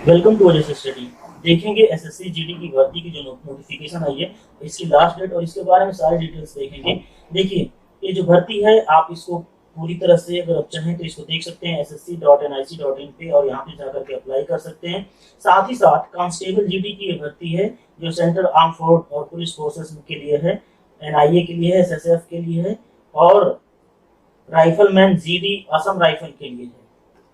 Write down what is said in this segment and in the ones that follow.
Welcome to Ajay study. देखेंगे SSC GD की भर्ती की जो नोटिफिकेशन आई है, इसकी लास्ट डेट और इसके बारे में सारी डिटेल्स देखेंगे। देखिए, ये जो भर्ती है आप इसको पूरी तरह से अगर आप चाहें तो इसको देख सकते हैं ssc.nic.in पे और यहाँ पे जाकर के अप्लाई कर सकते हैं। साथ ही साथ कांस्टेबल जीडी की ये भर्ती है जो सेंट्रल आर्म फोर्स और पुलिस फोर्सेस के लिए है, एनआईए के लिए है, एसएसएफ के लिए है और राइफलमैन जीडी असम राइफल के लिए है।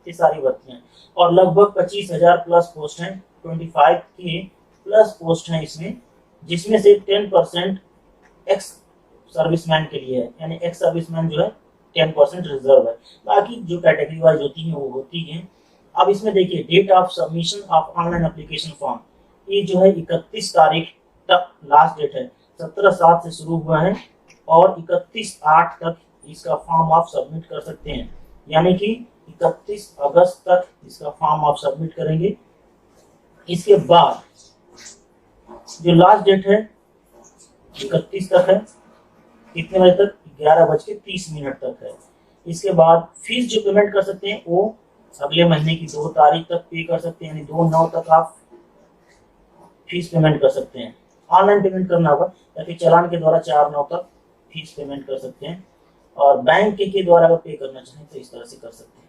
ये सारी भर्तियां और लगभग 25,000 प्लस पोस्ट हैं, 25 के प्लस पोस्ट हैं इसमें, जिसमें से 10% एक्स सर्विसमैन के लिए है, यानी एक्स सर्विसमैन जो है 10% रिजर्व है। बाकी जो कैटेगरी वाइज होती है वो होती है। अब इसमें देखिए, date of submission of online application form, ये जो है 31 तारीख तक लास्ट डेट है। 17/7 से शुरू हुआ है और 31/8 तक इसका फॉर्म आप सबमिट कर सकते हैं, यानी कि 31 अगस्त तक इसका फॉर्म आप सबमिट करेंगे। इसके बाद जो लास्ट डेट है 31 तक है, कितने बजे तक? 11:30 तक है। इसके बाद फीस जो पेमेंट कर सकते हैं वो अगले महीने की 2 तारीख तक पे कर सकते हैं, यानी 2/9 तक आप फीस पेमेंट कर सकते हैं। ऑनलाइन पेमेंट करना होगा या फिर चालान के द्वारा 4/9 तक फीस पेमेंट कर सकते हैं और बैंक के द्वारा अगर पे करना चाहें तो इस तरह से कर सकते हैं।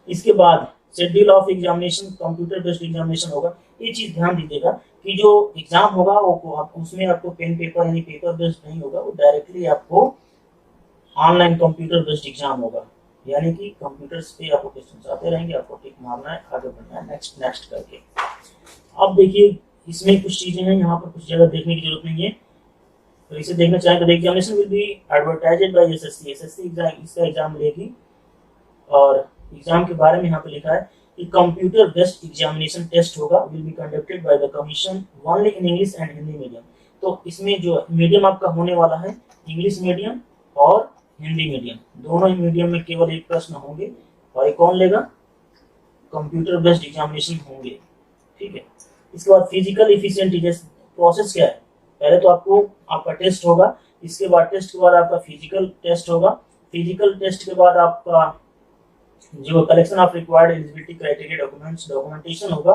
इसके बाद schedule of examination computer based examination होगा। ये चीज ध्यान दीजिएगा कि जो एग्जाम होगा वो उसमें आपको पेन पेपर यानी पेपर बेस्ड नहीं होगा, वो डायरेक्टली आपको ऑनलाइन कंप्यूटर बेस्ड एग्जाम होगा, यानी कि कंप्यूटर्स पे आपको क्वेश्चन आते रहेंगे, आपको टिक मारना है, आगे बढ़ना है, नेक्स्ट नेक्स्ट करके। अब देखिए, इसमें कुछ चीजें हैं, यहाँ पर कुछ जगह देखने की जरूरत नहीं है, तो इसे देखना चाहें तो examination will be advertised by SSC. SSC इसका एग्जाम लेगी और एग्जाम के बारे में यहाँ पे लिखा है कि कंप्यूटर बेस्ड एग्जामिनेशन टेस्ट होगा, will be conducted by the commission only in English and Hindi medium. तो इसमें जो मीडियम आपका होने वाला है इंग्लिश मीडियम और हिंदी मीडियम, दोनों ही मीडियम में केवल एक प्रश्न होंगे और ये कौन लेगा? कंप्यूटर बेस्ड एग्जामिनेशन होंगे, ठीक है। इसके बाद फिजिकल इफिशिएंट टेस्ट प्रोसेस क्या है? पहले तो आपका टेस्ट होगा, इसके बाद टेस्ट के बाद आपका फिजिकल टेस्ट होगा, फिजिकल टेस्ट के बाद आपका जो collection of required eligibility criteria documentation होगा।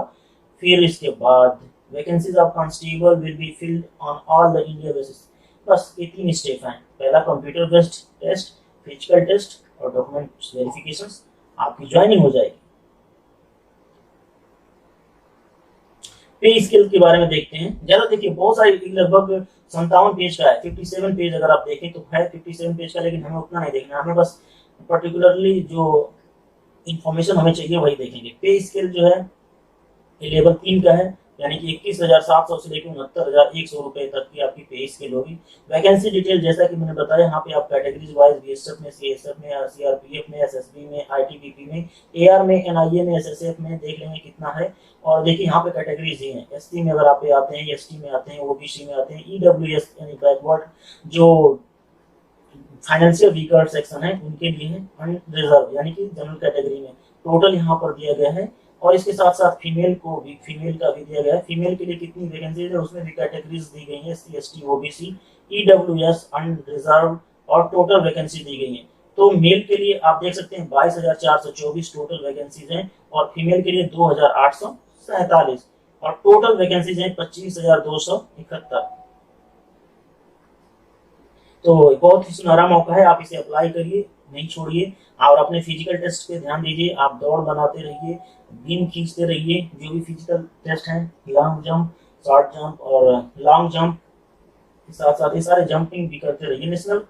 फिर इसके बाद vacancies of constable will be filled on all the India basis. बस ये 3 स्टेप हैं, पहला computer based test, physical test और डॉक्यूमेंट वेरिफिकेशन, आपकी ज्वाइनिंग हो जाएगी। पे स्केल के बारे में देखते हैं। ज्यादा देखिए, बहुत सारी लगभग 57 पेज का है, 57 पेज अगर आप देखें तो है 57 पेज का, लेकिन हमें उतना नहीं देखना, हमें बस पर्टिकुलरली जो इंफॉर्मेशन हमें चाहिए वही देखेंगे। पे स्केल जो है ये लेवल 3 का है, यानी कि 21,700 से लेकर 69,100 रुपए तक की आपकी पे स्केल होगी। वैकेंसी डिटेल जैसा कि मैंने बताया, यहाँ पे आप कैटेगरीज वाइज बीएसएफ में, सीएसएफ में, सीआरपीएफ में, एसएसबी में, आईटीबीपी में, एआर में, एनआईए में, एसएसएफ में देख लेंगे कितना है। और देखिए यहाँ पे कैटेगरीज ही हैं, एसटी में अगर आप आते हैं, एसटी में आते हैं, ओबीसी में आते हैं, ईडब्ल्यूएस यानी बैकवर्ड जो फाइनेंशियल वीकर सेक्शन है उनके लिए है, अनरिजर्व यानी कि जनरल कैटेगरी में टोटल यहाँ पर दिया गया है। और इसके साथ साथ फीमेल का भी दिया गया है। फीमेल के लिए कितनी वैकेंसीज है उसमें भी कैटेगरीज दी गई है, SC, ST, OBC, EWS, unreserved और टोटल वैकेंसी दी गई है। तो मेल के लिए आप देख सकते हैं 22,424 टोटल वैकेंसीज हैं और फीमेल के लिए 2,847 और टोटल वैकेंसीज हैं 25,271। तो बहुत ही सुनहरा मौका है, आप इसे अप्लाई करिए, नहीं छोड़िए और अपने फिजिकल टेस्ट पे ध्यान दीजिए। आप दौड़ बनाते रहिए, बीम खींचते रहिए, जो भी फिजिकल टेस्ट हैं, लॉन्ग जंप, शॉर्ट जंप और लॉन्ग जंप के साथ साथ ये सारे जंपिंग भी करते रहिए। नेशनल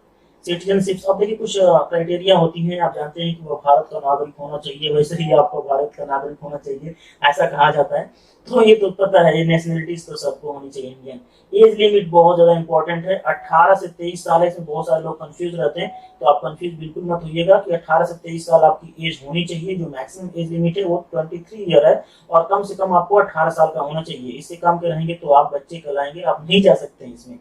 सिटीजनशिप, अब देखिए कुछ क्राइटेरिया होती हैं, आप जानते हैं कि वो भारत का नागरिक होना चाहिए, वैसे ही आपको भारत का नागरिक होना चाहिए, ऐसा कहा जाता है। तो ये तो पता है, नेशनलिटीज तो सबको होनी चाहिए इंडियन। एज लिमिट बहुत ज्यादा इंपॉर्टेंट है, 18 से 23 साल है। इसमें बहुत सारे लोग कंफ्यूज रहते हैं, तो आप कंफ्यूज बिल्कुल मत होइएगा कि 18 से 23 साल आपकी एज होनी चाहिए। जो मैक्सिमम एज लिमिट है वो 23 ईयर है और कम से कम आपको 18 साल का होना चाहिए। इससे कम के रहेंगे तो आप बच्चे कहलाएंगे, आप नहीं जा सकते हैं इसमें।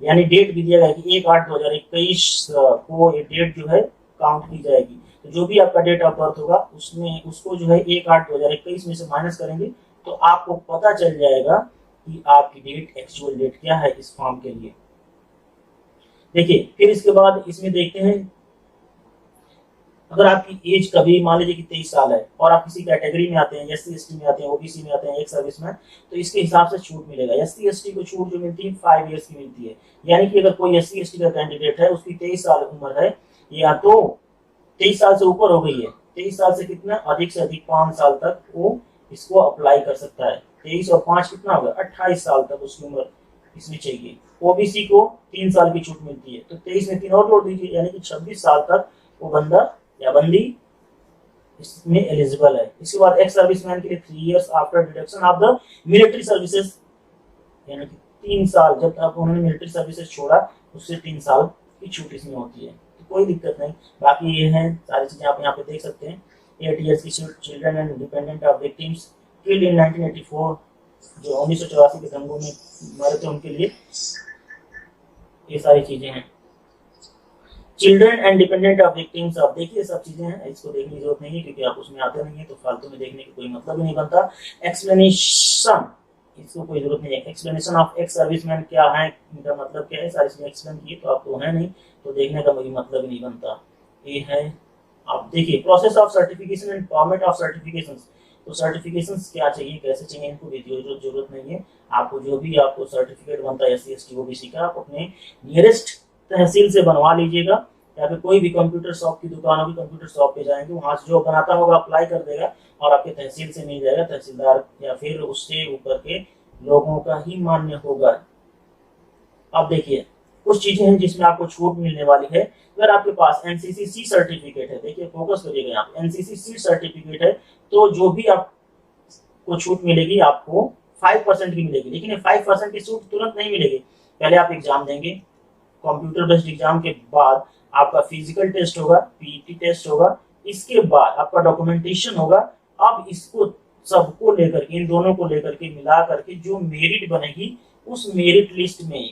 यानी डेट भी दिया गया कि 1/8/2021 को ये डेट जो है काउंट की जाएगी। तो जो भी आपका डेट ऑफ बर्थ होगा उसमें उसको जो है 1/8/2021 में से माइनस करेंगे तो आपको पता चल जाएगा कि आपकी डेट एक्चुअल डेट क्या है इस फॉर्म के लिए। देखिए, फिर इसके बाद इसमें देखते हैं अगर आपकी एज कभी मान लीजिए कि 23 साल है और आप किसी कैटेगरी में आते हैं, एससी एसटी में आते हैं, ओबीसी में आते हैं, एक सर्विस में, तो इसके हिसाब से छूट मिलेगा। एससी एसटी को छूट जो मिलती है 5 ईयर्स की मिलती है। यानी कि अगर कोई एससी एसटी का कैंडिडेट है, उसकी 23 साल उम्र है, या तो 23 साल से ऊपर हो गई है, 23 साल से कितना अधिक से अधिक 5 साल तक वो इसको अप्लाई कर सकता है। 23 और 5 कितना होगा, 28 साल तक उसकी उम्र इसमें चाहिए। ओबीसी को 3 साल की छूट मिलती है, तो 23 में 3 और जोड़ दीजिए, यानी कि 26 साल तक वो बंदा या बंदी इसमें एलिजिबल है। इसके बाद एक्स सर्विसमैन के लिए 3 years after deduction of the military services, यानी कि 3 साल जब तक उन्होंने मिलिट्री सर्विसेज छोड़ा उससे 3 साल की छूट इसमें होती है, तो कोई दिक्कत नहीं। बाकी ये है सारी चीजें आप यहाँ पे देख सकते हैं। 8 इयर्स की छूट children and dependent of victims killed in 1984, जो 1984 के दंगों में मरे थे उनके लिए, ये सारी चीजें हैं। Children and dependent of victims, आप देखिए सब चीजें हैं, इसको देखने की जरूरत नहीं है क्योंकि आप उसमें आते नहीं है, तो फालतू में देखने का कोई मतलब ही नहीं बनता। एक्सप्लेनेशन, इसको कोई जरूरत नहीं है। एक्सप्लेनेशन ऑफ एक्स सर्विसमैन क्या है, इनका मतलब क्या है, सारे इसमें एक्सप्लेन किए, तो आपको है नहीं तो देखने का कोई मतलब ही नहीं बनता। ये है, आप देखिए process of certification and format of certification, तो सर्टिफिकेशंस क्या चाहिए, कैसे चाहिए, इनको भी जरूरत नहीं है। आपको जो भी आपको सर्टिफिकेट बनता है एससी एसटी ओबीसी का, आप अपने नियरेस्ट तहसील से बनवा लीजिएगा, या फिर कोई भी कंप्यूटर शॉप की दुकान होगी, कंप्यूटर शॉप पे जाएंगे, वहां से जो बनाता होगा अप्लाई कर देगा और आपके तहसील से मिल जाएगा, तहसीलदार या फिर उससे ऊपर के लोगों का ही मान्य होगा। अब देखिए कुछ चीजें हैं जिसमें आपको छूट मिलने वाली है। अगर आपके पास एनसीसी सी सर्टिफिकेट है, देखिए फोकस करिएगा यहाँ पे, एनसीसी सी सर्टिफिकेट है, तो जो भी आपको छूट मिलेगी आपको 5% की मिलेगी। लेकिन 5% की छूट तुरंत नहीं मिलेगी, पहले आप एग्जाम देंगे, कंप्यूटर बेस्ड एग्जाम के बाद आपका फिजिकल टेस्ट होगा, पीईटी टेस्ट होगा, इसके बाद आपका डॉक्यूमेंटेशन होगा। अब इसको सबको लेकर के, इन दोनों को लेकर के मिला करके जो मेरिट बनेगी, उस मेरिट लिस्ट में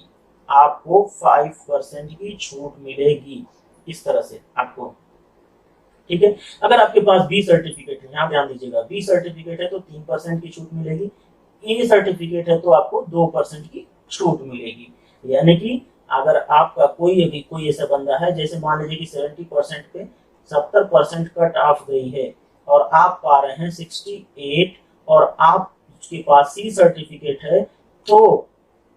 आपको 5% की छूट मिलेगी, इस तरह से आपको, ठीक है। अगर आपके पास बी सर्टिफिकेट है, यहाँ ध्यान दीजिएगा, बी सर्टिफिकेट है तो 3% की छूट मिलेगी, ए सर्टिफिकेट है तो आपको 2% की छूट मिलेगी। यानी कि अगर आपका कोई ऐसा बंदा है, जैसे मान लीजिए कि 70% पे 70% कट ऑफ गई है और आप पा रहे हैं 68, और आप उसके पास सी सर्टिफिकेट है, तो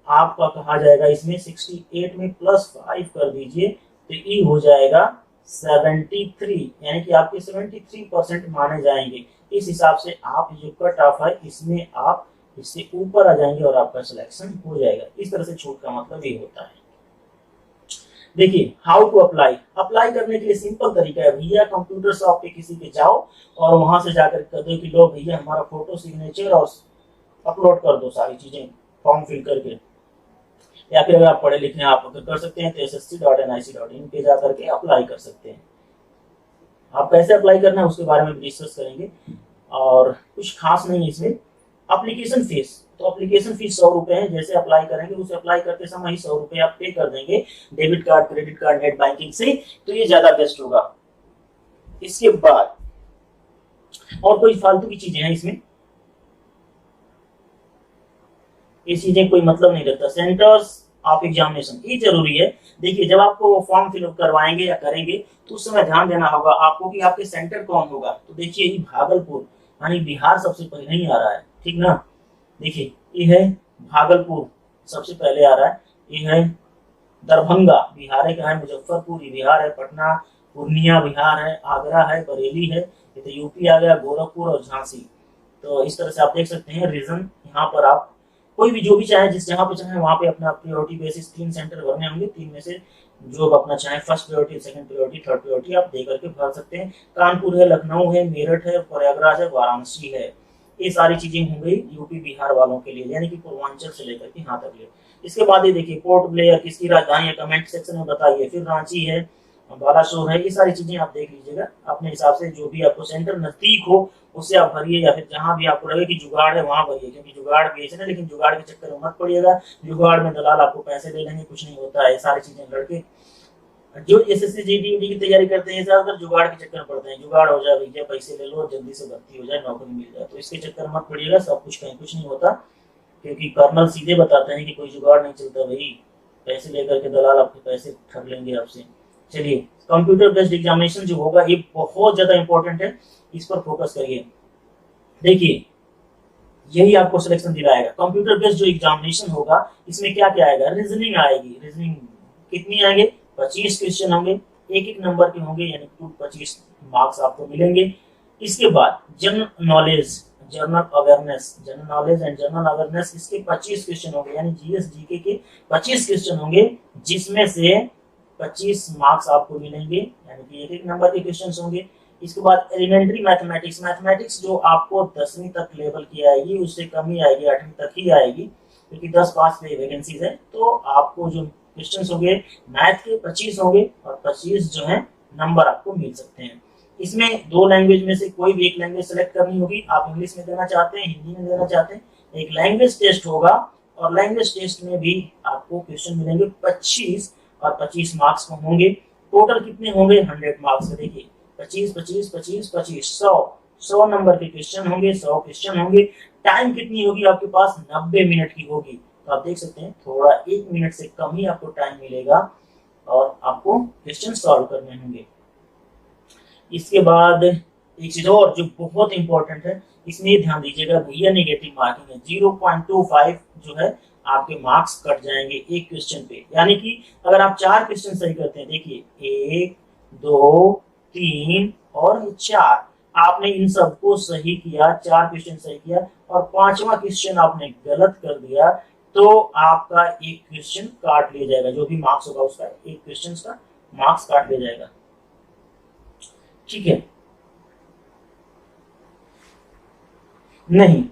आपका कहा जाएगा इसमें 68 में +5 कर दीजिए, तो ई हो जाएगा 73, यानी कि आपके 73% माने जाएंगे। इस हिसाब से आप जो कट ऑफ है इसमें आप इससे ऊपर आ जाएंगे और आपका सिलेक्शन हो जाएगा। इस तरह से छूट का मतलब ये होता है। देखिए हाउ टू अप्लाई, अप्लाई करने के लिए सिंपल तरीका है भैया, कंप्यूटर शॉप पे किसी के जाओ और वहां से जाकर कर दो कि लो भैया हमारा फोटो सिग्नेचर और अपलोड कर दो सारी चीजें फॉर्म फिल करके। या फिर अगर आप पढ़े लिखे आप अगर कर सकते हैं तो ssc.nic.in पे जाकर के अप्लाई कर सकते हैं। आप कैसे अप्लाई करना है उसके बारे में डिस्कस करेंगे, और कुछ खास नहीं है इसमें। एप्लीकेशन फीस, तो एप्लीकेशन फीस 100 रुपए है, जैसे अप्लाई करेंगे उसे अप्लाई करते समय ही 100 रुपए आप पे कर देंगे debit card, credit card, net banking से, तो ये ज्यादा बेस्ट होगा। इसके बाद और कोई फालतू की चीजें हैं इसमें, ये चीजें कोई मतलब नहीं रखता। सेंटर्स ऑफ एग्जामिनेशन ये जरूरी है। देखिए जब आपको फॉर्म फिलअप करवाएंगे या करेंगे तो उस समय ध्यान देना होगा आपको कि आपके सेंटर कौन होगा। तो देखिए ये भागलपुर यानी बिहार सबसे पहले ही आ रहा है, ठीक ना। देखिए ये है भागलपुर सबसे पहले आ रहा है, ये है दरभंगा बिहार है, कहा है मुजफ्फरपुर बिहार है, पटना पूर्णिया बिहार है, आगरा है, बरेली है, ये तो यूपी आ गया, गोरखपुर और झांसी। तो इस तरह से आप देख सकते हैं रीजन। यहाँ पर आप कोई भी जो भी चाहे जिस जगह पे चाहे वहां पे अपना प्रायोरिटी बेसिस 3 सेंटर भरने होंगे, 3 में से जो अपना चाहे first priority, second priority, third priority आप दे करके भर सकते हैं। कानपुर है, लखनऊ है, मेरठ है, प्रयागराज है, वाराणसी है, ये सारी चीजें हो गई यूपी बिहार वालों के लिए, यानी कि पूर्वांचल से लेकर के यहाँ तक ले। इसके बाद ये देखिए पोर्ट ब्लेयर किसकी राजधानी है, कमेंट सेक्शन में बताइए। फिर रांची है, बालासोर है, ये सारी चीजें आप देख लीजिएगा अपने हिसाब से, जो भी आपको सेंटर नजदीक हो उससे आप भरिए, या फिर जहां भी आपको लगे कि जुगाड़ है वहां भरिए, क्योंकि जुगाड़ बेचना, लेकिन जुगाड़ के चक्कर में मत पड़िएगा। जुगाड़ में दलाल आपको पैसे ले लेंगे, कुछ नहीं होता है। सारी चीजें लड़के जो एसएससी जीडी की तैयारी करते हैं ज्यादातर जुगाड़ के चक्कर में पड़ते हैं, जुगाड़ हो जाए भैया, पैसे ले लो जल्दी से भर्ती हो जाए, नौकरी मिल जाए, तो इसके चक्कर में मत पड़िएगा। सब कुछ कहीं कुछ नहीं होता, क्योंकि कर्नल सीधे बताते हैं कि कोई जुगाड़ नहीं चलता भाई, पैसे लेकर के दलाल आपके पैसे ठग लेंगे आपसे। चलिए, कंप्यूटर बेस्ड एग्जामिनेशन जो होगा ये बहुत ज्यादा इंपॉर्टेंट है, इस पर फोकस करिए। देखिए, यही आपको सिलेक्शन दिलाएगा। कंप्यूटर बेस्ड जो एग्जामिनेशन होगा इसमें क्या क्या आएगा, रीजनिंग आएगी। रीजनिंग कितनी आएंगे, 25 क्वेश्चन होंगे, एक एक नंबर के होंगे, यानी कुल 25 मार्क्स आपको मिलेंगे। इसके बाद general knowledge, general knowledge and general awareness, इसके 25 क्वेश्चन होंगे, यानी जीएस जीके के 25 क्वेश्चन होंगे, जिसमें से 25 मार्क्स आपको मिलेंगे, यानी कि एक एक नंबर के क्वेश्चन होंगे। इसके बाद एलिमेंट्री मैथमेटिक्स, मैथमेटिक्स जो आपको 10वीं तक लेवल की आएगी, उससे कम ही आएगी, 8वीं तक ही आएगी, क्योंकि 10 पास पे वैकेंसीज है। तो आपको जो क्वेश्चंस होंगे मैथ के 25 होंगे, और 25 जो है नंबर आपको मिल सकते हैं। इसमें दो लैंग्वेज में से कोई भी एक लैंग्वेज सेलेक्ट करनी होगी। आप इंग्लिश में देना चाहते हैं, हिंदी में देना चाहते हैं, एक लैंग्वेज टेस्ट होगा, और लैंग्वेज टेस्ट में भी आपको क्वेश्चन मिलेंगे 25, और 25 मार्क्स को होंगे। टोटल कितने होंगे, 100 मार्क्स। देखिए 25 25 25 25 100 नंबर के क्वेश्चन होंगे, 100 क्वेश्चन होंगे। टाइम कितनी होगी आपके पास, 90 मिनट की होगी। तो आप देख सकते हैं थोड़ा 1 मिनट से कम ही आपको टाइम मिलेगा, और आपको क्वेश्चन सॉल्व करने होंगे। इसके बाद एक चीज और जो बहुत इंपॉर्टेंट है, इसमें ध्यान दीजिएगा भैया, नेगेटिव मार्किंग है। 0.25 जो है आपके मार्क्स कट जाएंगे एक क्वेश्चन पे। यानी कि अगर आप 4 क्वेश्चन सही करते हैं, देखिए 1 2 3 और 4, आपने इन सबको सही किया, 4 क्वेश्चन सही किया, और 5वां क्वेश्चन आपने गलत कर दिया, तो आपका एक क्वेश्चन काट लिया जाएगा। जो भी मार्क्स होगा उसका एक क्वेश्चन का मार्क्स काट लिया जाएगा। ठीक है, नहीं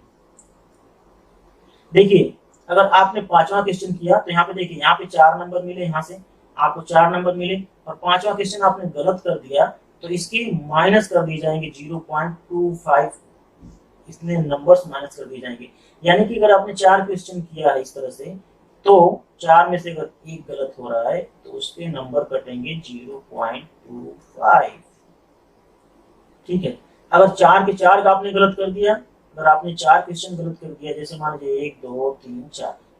देखिए, अगर आपने 5वां क्वेश्चन किया तो यहाँ पे देखिए, यहाँ पे 4 नंबर मिले, यहाँ से आपको 4 नंबर मिले, और 5वां क्वेश्चन आपने गलत कर दिया, तो इसके माइनस कर दिए जाएंगे 0.25, इसमें नंबर्स माइनस कर दिए जाएंगे। यानी कि अगर आपने 4 क्वेश्चन किया है इस तरह से, तो 4 में से अगर एक गलत हो रहा है तो उसके नंबर कटेंगे 0.25। ठीक है, अगर 4 के 4 का आपने गलत कर दिया, अगर आपने 4 क्वेश्चन गलत कर दिया, जैसे मान लीजिए 1 2 3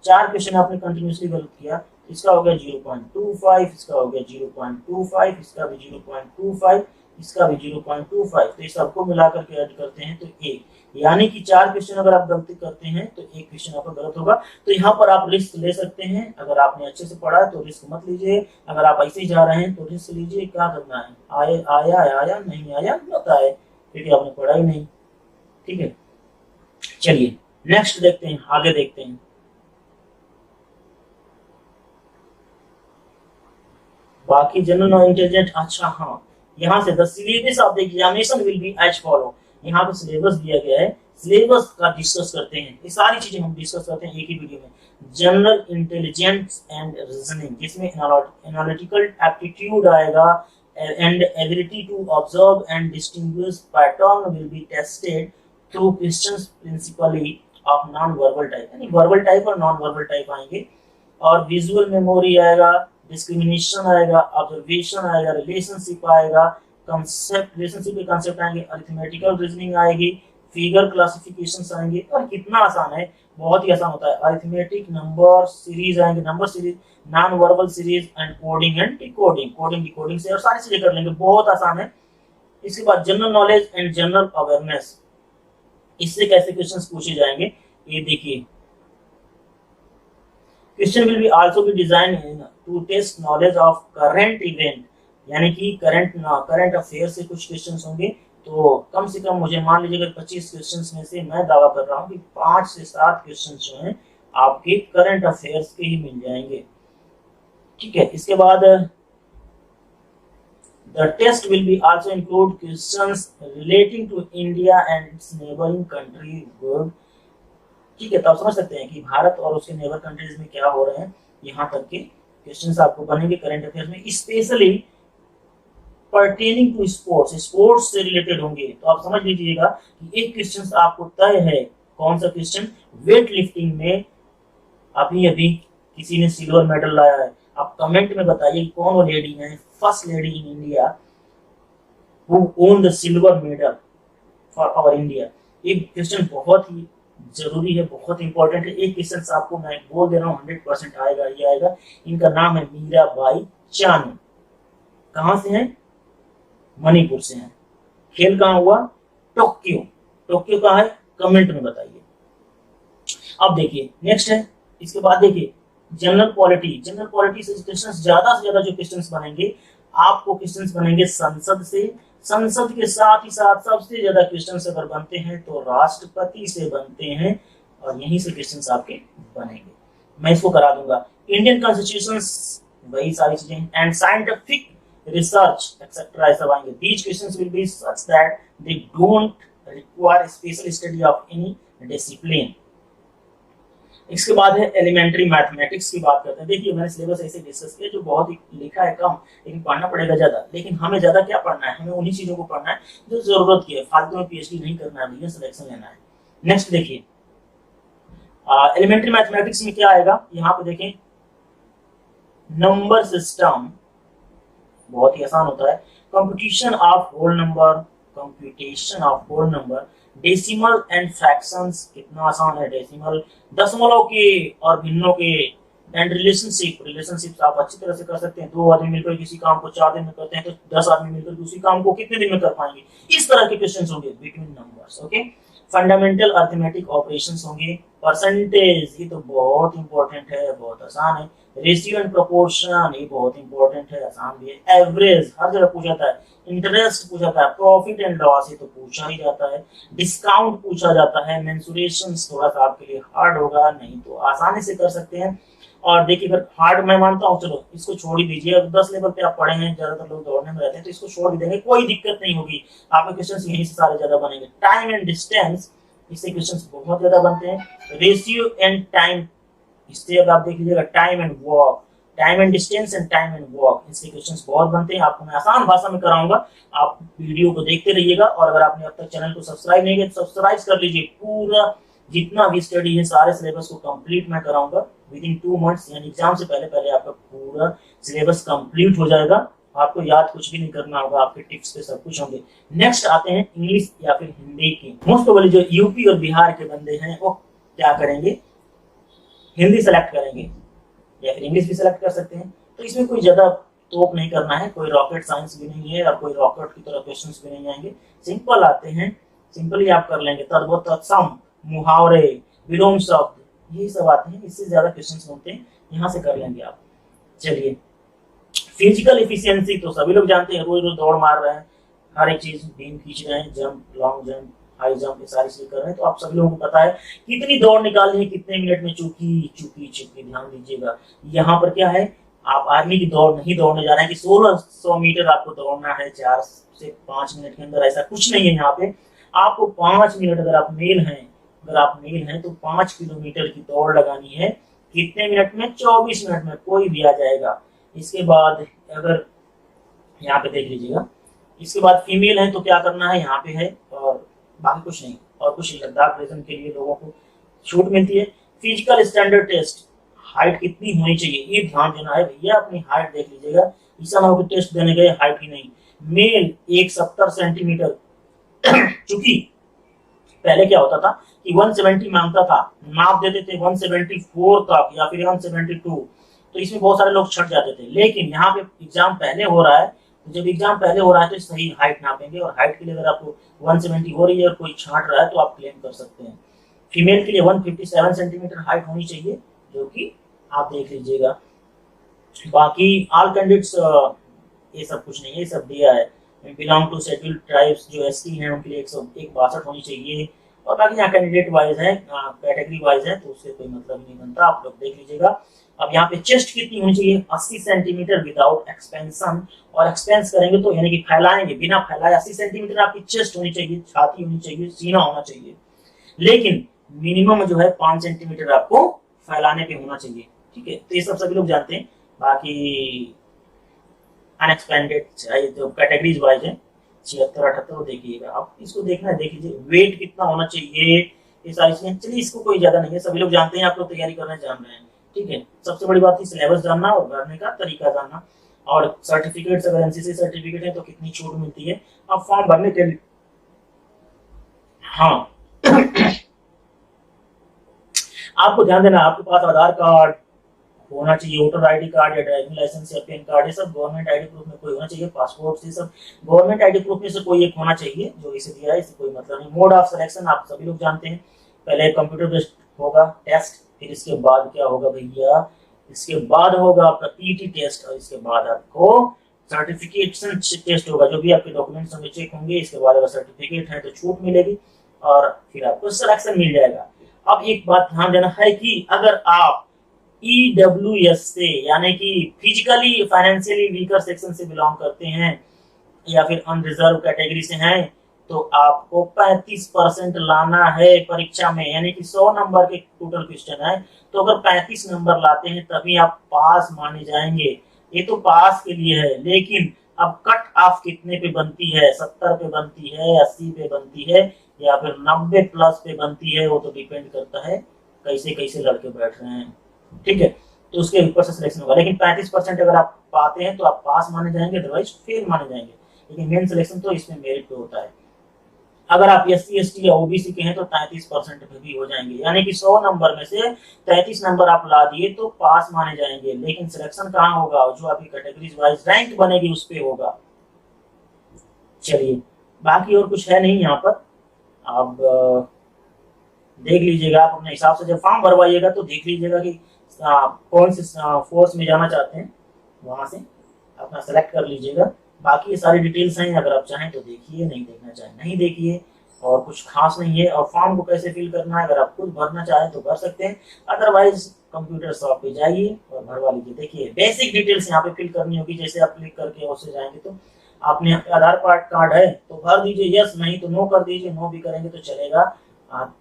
4 क्वेश्चन आपने कंटिन्यूसली गलत किया, इसका हो गया 0.25, इसका हो गया 0.25, इसका भी 0.25, इसका भी 0.25। तो ये सबको मिलाकर के ऐड करते हैं तो 1, यानी कि 4 क्वेश्चन अगर आप गलती करते हैं तो एक क्वेश्चन आपका गलत होगा। तो यहाँ पर आप रिस्क ले सकते हैं। अगर आपने अच्छे से पढ़ा है तो रिस्क मत लीजिए, अगर आप ऐसे ही जा रहे हैं तो रिस्क लीजिए। क्या करना है, आया आया, नहीं आया मत आए, क्योंकि आपने पढ़ा ही नहीं। ठीक है, चलिए नेक्स्ट देखते हैं, आगे देखते हैं। बाकी जनरल इंटेलिजेंट, अच्छा हाँ, यहाँ से the syllabus of the examination will be as follow. यहाँ पे सिलेबस दिया गया है, सिलेबस का डिस्कस करते हैं। ये सारी चीजें हम डिस्कस करते हैं एक ही वीडियो में। जनरल इंटेलिजेंस एंड रीजनिंग, जिसमें एनालिटिकल एप्टीट्यूड आएगा, and ability to observe and distinguish pattern will be tested through questions principally of non verbal type, यानी वर्बल टाइप और नॉन वर्बल टाइप आएंगे। और विजुअल मेमोरी आएगा, discrimination आएगा, observation आएगा, relationship आएगा, कंसेप्ट, रिलेशनशिप के कंसेप्ट आएंगे, अरिथमेटिकल रीजनिंग आएगी, फिगर क्लासिफिकेशंस आएंगे। और कितना आसान है, बहुत ही आसान होता है। अरिथमेटिक, नंबर सीरीज आएंगे, number series, non verbal series, and coding and decoding, coding decoding से और सारी चीजें कर लेंगे, बहुत आसान है। इसके बाद general knowledge and general awareness, इससे कैसे क्वेश्चंस पूछे जाएंगे ये देखिए। Question will be also be design to test knowledge of current event, यानी कि करंट अफेयर से कुछ क्वेश्चंस होंगे। तो कम से कम मुझे मान लीजिए अगर 25 क्वेश्चंस में से मैं दावा कर रहा हूँ कि 5 से 7 क्वेश्चंस जो हैं आपके करंट अफेयर्स के ही मिल जाएंगे। ठीक है, इसके बाद the test will be also include questions relating to India and its neighboring country good। ठीक है, तो आप समझ सकते हैं कि भारत और उसके नेबर कंट्रीज में क्या हो रहे हैं, यहाँ तक के क्वेश्चंस आपको बनेंगे करंट अफेयर्स में, specially pertaining to sports, sports से रिलेटेड होंगे। तो आप समझ लीजिएगा कि एक क्वेश्चन आपको तय है। कौन सा क्वेश्चन, वेट लिफ्टिंग में अभी अभी किसी ने सिल्वर मेडल लाया है। आप कमेंट में बताइए कौन वो लेडी है, first lady in India who won the silver medal for our India. एक क्वेश्चन बहुत ही जरूरी है, बहुत इंपॉर्टेंट है। एक क्वेश्चन आपको मैं बोल दे रहा हूँ 100% आएगा ही आएगा। इनका नाम है मीराबाई चानू। कहां से हैं? मणिपुर से हैं। खेल कहां हुआ? टोक्यो। टोक्यो कहां है? कमेंट में बताइए। अब देखिए नेक्स्ट है, इसके बाद देखिए जनरल पॉलिटी। जनरल पॉलिटी से क्वेश्चंस ज्यादा से ज्यादा जो क्वेश्चंस बनेंगे, आपको क्वेश्चंस बनेंगे संसद से। संसद के साथ ही साथ सबसे ज्यादा क्वेश्चंस अगर बनते हैं तो राष्ट्रपति से बनते हैं, और यहीं से क्वेश्चंस आपके बनेंगे। मैं इसको करा दूंगा। इंडियन कॉन्स्टिट्यूशन, वही सारी चीजें, एंड साइंटिफिक रिसर्च एक्सेट्रा ऐसा आएंगे। These questions will be such that they don't require special study of any discipline. इसके बाद है एलिमेंट्री मैथमेटिक्स की बात करते हैं। देखिए मैंने सिलेबस ऐसे डिस्कस किया जो बहुत ही लिखा है कम, लेकिन पढ़ना पड़ेगा ज्यादा। लेकिन हमें ज्यादा क्या पढ़ना है? हमें उन्हीं चीजों को पढ़ना है जो जरूरत की है। फालतू में पीएचडी नहीं करना है भैया, सिलेक्शन लेना है। नेक्स्ट देखिए एलिमेंट्री मैथमेटिक्स में क्या आएगा, यहाँ पे देखें नंबर सिस्टम बहुत ही आसान होता है। Computation of whole number, computation of whole number, decimal and fractions कितना आसान है। डेसिमल दशमलव के और भिन्नों के, एंड रिलेशनशिप, रिलेशनशिप आप अच्छी तरह से कर सकते हैं। 2 आदमी मिलकर किसी काम को 4 दिन में करते हैं तो 10 आदमी मिलकर उसी काम को कितने दिन में कर पाएंगे। इस तरह के क्वेश्चंस होंगे between numbers. Okay, fundamental arithmetic operations होंगे। परसेंटेज ये तो बहुत इंपॉर्टेंट है, बहुत आसान है। रेशियो एंड प्रोपोर्शन ये बहुत इंपॉर्टेंट है, आसान भी है। एवरेज हर जगह पूछा जाता है। इंटरेस्ट पूछा जाता है। प्रॉफिट एंड लॉस ये तो पूछा ही जाता है। डिस्काउंट पूछा जाता है। मेंसुरेशंस थोड़ा सा आपके लिए हार्ड होगा, नहीं तो आसानी से कर सकते हैं। और देखिए अगर हार्ड मैं मानता हूँ, चलो इसको छोड़ ही दीजिए। अब 10 लेवल पे आप पढ़े हैं, ज्यादातर लोग दौड़ने में रहते हैं तो इसको छोड़ भी देंगे, कोई दिक्कत नहीं होगी। आपके क्वेश्चन यहीं से सारे ज्यादा बनेंगे। टाइम एंड डिस्टेंस, इससे क्वेश्चंस बहुत ज्यादा बनते हैं। रेशियो एंड टाइम, इससे अब आप देख लीजिएगा। Time and walk, time and distance and time and walk, इससे क्वेश्चंस बहुत बनते हैं। आपको मैं आसान भाषा में कराऊंगा, आप वीडियो को देखते रहिएगा। और अगर आपने अब तक चैनल को सब्सक्राइब नहीं किया तो सब्सक्राइब कर लीजिए। पूरा जितना भी स्टडी है सारे सिलेबस को कंप्लीट मैं कराऊंगा विद इन 2 मंथ्स, यानी एग्जाम से पहले पहले आपका पूरा सिलेबस कंप्लीट हो जाएगा। आपको याद कुछ भी नहीं करना होगा, आपके टिप्स पे सब कुछ होंगे। नेक्स्ट आते हैं इंग्लिश या फिर हिंदी की। मोस्ट प्रोबेबली जो यूपी और बिहार के बंदे हैं वो क्या करेंगे, हिंदी सेलेक्ट करेंगे या फिर इंग्लिश भी सेलेक्ट कर सकते हैं। तो इसमें कोई ज्यादा तोप नहीं करना है, कोई रॉकेट साइंस भी नहीं है और कोई रॉकेट की तरह क्वेश्चंस भी नहीं आएंगे। सिंपल आते हैं, सिंपली आप कर लेंगे। तद्भुत, तत्सम, मुहावरे, विलोम शब्द, यही सब आते हैं। इससे ज्यादा क्वेश्चंस होते हैं, यहाँ से कर लेंगे आप। चलिए फिजिकल एफिशिएंसी तो सभी लोग जानते हैं, रोज रोज दौड़ मार रहे हैं, हर एक चीज बीम खींच रहे हैं, jump, long jump, high jump, ये सारी चीज कर रहे हैं। तो आप सभी लोगों को पता है कितनी दौड़ निकालनी है, कितने मिनट में। चुकी चुकी चुकी, ध्यान दीजिएगा। यहाँ पर क्या है, आप आर्मी की दौड़ नहीं दौड़ने जा रहे हैं कि 1600 मीटर आपको दौड़ना है 4 से 5 मिनट के अंदर, ऐसा कुछ नहीं है। यहाँ पे आपको 5 मिनट, अगर आप मेल हैं तो 5 किलोमीटर की दौड़ लगानी है। कितने मिनट में? 24 मिनट में, कोई भी आ जाएगा। इसके बाद अगर यहाँ पे देख लीजिएगा, इसके बाद फीमेल है तो क्या करना है, यहाँ पे है, और बाकी कुछ नहीं। और कुछ लद्दाख रीजन के लिए लोगों को छूट मिलती है। फिजिकल स्टैंडर्ड टेस्ट, हाइट कितनी होनी चाहिए ये ध्यान देना है भैया। अपनी हाइट देख लीजिएगा, ऐसा ना हो कि टेस्ट देने गए हाइट ही नहीं। मेल 170 सेंटीमीटर चूंकि पहले क्या होता था कि 170 मांगता था, नाप देते थे 174 तक या फिर 172, तो इसमें बहुत सारे लोग छट जाते थे। लेकिन यहाँ पे एग्जाम पहले हो रहा है, तो जब एग्जाम पहले हो रहा है तो सही हाइट नापेंगे, और हाइट के लिए अगर आपको 170 हो रही है और कोई छांट रहा है तो आप क्लेम कर सकते हैं। फीमेल के लिए 157 सेंटीमीटर हाइट होनी चाहिए, जो कि आप देख लीजिएगा। बाकी ऑल कैंडिडेट्स ये सब कुछ नहीं है, ये सब दिया है। बिलोंग टू शेड्यूल्ड ट्राइब्स, जो एसटी हैं उनके लिए 162 होनी चाहिए। और बाकी यहाँ कैंडिडेट वाइज है, कैटेगरी वाइज है, तो उससे कोई मतलब नहीं बनता, आप लोग देख लीजिएगा। अब यहाँ पे चेस्ट कितनी होनी चाहिए, 80 सेंटीमीटर विदाउट एक्सपेंशन। और एक्सपेंस करेंगे तो यानी कि फैलाएंगे, बिना फैलाए 80 सेंटीमीटर आपकी चेस्ट होनी चाहिए, छाती होनी चाहिए, सीना होना चाहिए। लेकिन मिनिमम जो है 5 सेंटीमीटर आपको फैलाने पे होना चाहिए। ठीक है, तो ये सब सभी लोग जानते हैं। बाकी अनएक्सपेंडेड जो कैटेगरीज वाइज है 76 78 देखिएगा, आप इसको देखना है, देख लीजिए। वेट कितना होना चाहिए, ये सारी चीजें। चलिए इसको कोई ज्यादा नहीं है, सभी लोग जानते हैं, आप लोग तैयारी करना जान रहे हैं। ठीक है, सबसे बड़ी बात है सिलेबस जानना और भरने का तरीका जानना। और सर्टिफिकेट्स, अगर एनसीसी सर्टिफिकेट है तो कितनी छूट मिलती है आप फॉर्म भरने के लिए। हाँ आपको ध्यान देना, आपके पास आधार कार्ड, होना चाहिए, वोटर आईडी कार्ड या ड्राइविंग लाइसेंस या पैन कार्ड, ये सब गवर्नमेंट आईडी प्रूफ में कोई होना चाहिए, पासपोर्ट, ये सब गवर्नमेंट आईडी प्रूफ में से कोई एक होना चाहिए। जो इसे दिया है इससे कोई मतलब नहीं। मोड ऑफ सिलेक्शन आप सभी लोग जानते हैं, पहले कंप्यूटर बेस्ड होगा टेस्ट, फिर इसके बाद क्या होगा भैया, इसके बाद होगा आपका पीटी टेस्ट, और इसके बाद आपको सर्टिफिकेशन टेस्ट होगा। जो भी आपके डॉक्यूमेंट्स होंगे चेक होंगे, इसके बाद अगर सर्टिफिकेट है तो छूट मिलेगी और फिर आपको सिलेक्शन मिल जाएगा। अब एक बात ध्यान देना है कि अगर आप EWS से यानी कि फिजिकली फाइनेंशियली वीकर सेक्शन से बिलोंग करते हैं या फिर अनरिजर्व कैटेगरी से हैं, तो आपको 35% लाना है परीक्षा में, यानी कि 100 नंबर के टोटल क्वेश्चन है, तो अगर 35 नंबर लाते हैं तभी आप पास माने जाएंगे। ये तो पास के लिए है, लेकिन अब कट ऑफ कितने पे बनती है, 70 पे बनती है, 80 पे बनती है या फिर 90 प्लस पे बनती है, वो तो डिपेंड करता है कैसे कैसे लड़के बैठ रहे हैं, ठीक है। तो उसके ऊपर से सिलेक्शन होगा, लेकिन 35% अगर आप पाते हैं तो आप पास माने जाएंगे, अदरवाइज फेल माने जाएंगे। लेकिन मेन सिलेक्शन तो इसमें मेरिट पे होता है। अगर आप SC ST या OBC के हैं तो 33% पे भी हो जाएंगे, यानी कि 100 नंबर में से 33 नंबर आप ला दिए तो पास माने जाएंगे। लेकिन सिलेक्शन कहाँ होगा, जो आपकी कैटेगरीज वाइज रैंक बनेगी उस पे होगा। चलिए, बाकी और कुछ है नहीं यहाँ पर, आप देख लीजिएगा। आप अपने हिसाब से जब फॉर्म भरवाइएगा तो देख लीजिएगा कि कौन से फोर्स में जाना चाहते हैं, वहां से अपना सेलेक्ट कर लीजिएगा। बाकी ये सारी डिटेल्स हैं, अगर आप चाहें तो देखिए, नहीं देखना चाहें नहीं देखिए, और कुछ खास नहीं है। और फॉर्म को कैसे फिल करना है, अगर आप खुद भरना चाहें तो भर सकते हैं, अदरवाइज कंप्यूटर शॉप पे जाइए और भरवा लीजिए। देखिए बेसिक डिटेल्स यहाँ पे फिल करनी होगी, जैसे आप क्लिक करके उससे जाएंगे तो आपने आधार कार्ड है तो भर दीजिए यस, नहीं तो नो कर दीजिए। नो भी करेंगे तो चलेगा।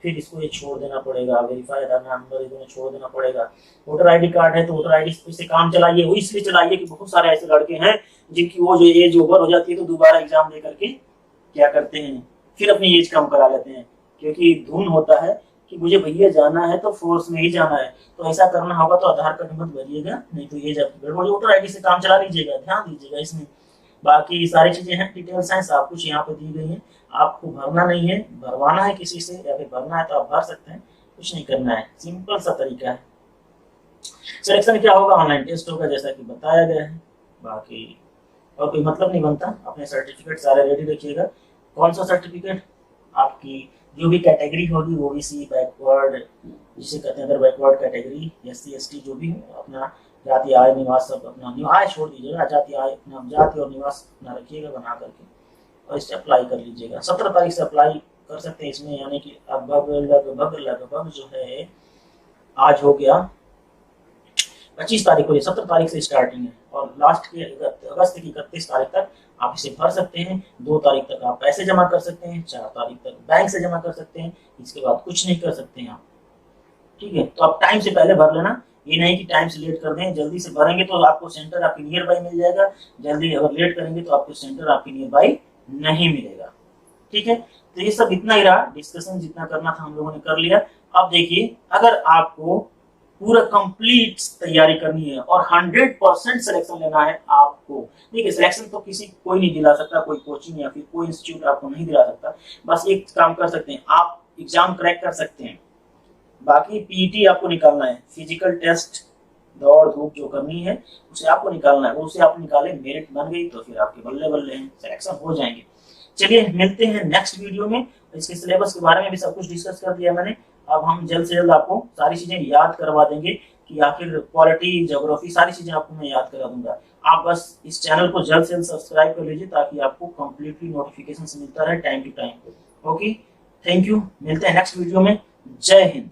फिर इसको ये छोड़ देना पड़ेगा, वेरीफाई आधार नंबर इन्हें छोड़ देना पड़ेगा। वोटर आईडी कार्ड है तो वोटर आईडी से काम चलाइए, वो इसलिए चलाइए कि बहुत सारे ऐसे लड़के हैं जिनकी वो जो एज ओवर हो जाती है तो दोबारा एग्जाम दे करके क्या करते हैं, फिर अपनी एज कम करा लेते हैं, क्योंकि धुन होता है कि मुझे भैया जाना है तो फोर्स में ही जाना है। तो ऐसा करना होगा तो आधार कार्ड मत भरिएगा, नहीं तो ये जब गड़बड़, वोटर आईडी से काम चला लीजिएगा, ध्यान दीजिएगा इसमें। बाकी सारी चीजें हैं, डिटेल्स हैं, सब कुछ यहाँ पे दी गई है। आपको भरना नहीं है, भरवाना है किसी से या फिर भरना है तो आप भर सकते हैं, कुछ नहीं करना है, सिंपल सा तरीका है। सिलेक्शन क्या होगा, ऑनलाइन टेस्ट होगा जैसा कि बताया गया है। बाकी और कोई मतलब नहीं बनता। अपने सर्टिफिकेट सारे रेडी रखिएगा। कौन सा सर्टिफिकेट, आपकी जो भी कैटेगरी होगी, OBC बैकवर्ड जिसे कहते हैं, अगर बैकवर्ड कैटेगरी, SC ST जो भी हो, अपना जाति आय निवास सब अपना, आय छोड़ दीजिएगा, जाति आय अपना जाति और निवास अपना रखिएगा बना करके, और इसे अप्लाई कर लीजिएगा। 17 तारीख से अप्लाई कर सकते हैं इसमें, यानी कि अब लगभग जो है आज हो गया 25 तारीख को, 17 तारीख से स्टार्टिंग है और लास्ट के अगस्त की 31 तारीख तक आप इसे भर सकते हैं। 2 तारीख तक आप पैसे जमा कर सकते हैं, 4 तारीख तक बैंक से जमा कर सकते हैं, इसके बाद कुछ नहीं कर सकते हैं आप, ठीक है। तो आप टाइम से पहले भर लेना, ये नहीं कि टाइम से लेट कर दें। जल्दी से भरेंगे तो आपको सेंटर आपके नियर बाई मिल जाएगा, जल्दी अगर लेट करेंगे तो आपको सेंटर आपके नियर बाई नहीं मिलेगा, ठीक है। तो ये सब इतना ही रहा, डिस्कशन जितना करना था हम लोगों ने कर लिया। अब देखिए, अगर आपको पूरा कंप्लीट तैयारी करनी है और 100% सिलेक्शन लेना है आपको, देखिए सिलेक्शन तो कोई नहीं दिला सकता, कोई कोचिंग या फिर कोई इंस्टीट्यूट आपको नहीं दिला सकता। बस एक काम कर सकते हैं, आप एग्जाम क्रैक कर सकते हैं, बाकी PET आपको निकालना है, फिजिकल टेस्ट दौड़ धूप जो करनी है उसे आपको निकालना है, उसे आप निकाले, मेरिट बन गई तो फिर आपके बल्ले बल्ले हैं, सिलेक्शन हो जाएंगे। चलिए मिलते हैं नेक्स्ट वीडियो में। इसके सिलेबस के बारे में भी सब कुछ डिस्कस कर दिया मैंने। अब हम जल्द से जल्द आपको सारी चीजें याद करवा देंगे कि आखिर पॉलिटी, ज्योग्राफी, सारी चीजें आपको मैं याद करा दूंगा। आप बस इस चैनल को जल्द से जल्द सब्सक्राइब कर लीजिए ताकि आपको कंप्लीटली नोटिफिकेशन मिलता रहे time to time. Okay, thank you, मिलते हैं नेक्स्ट वीडियो में। जय हिंद।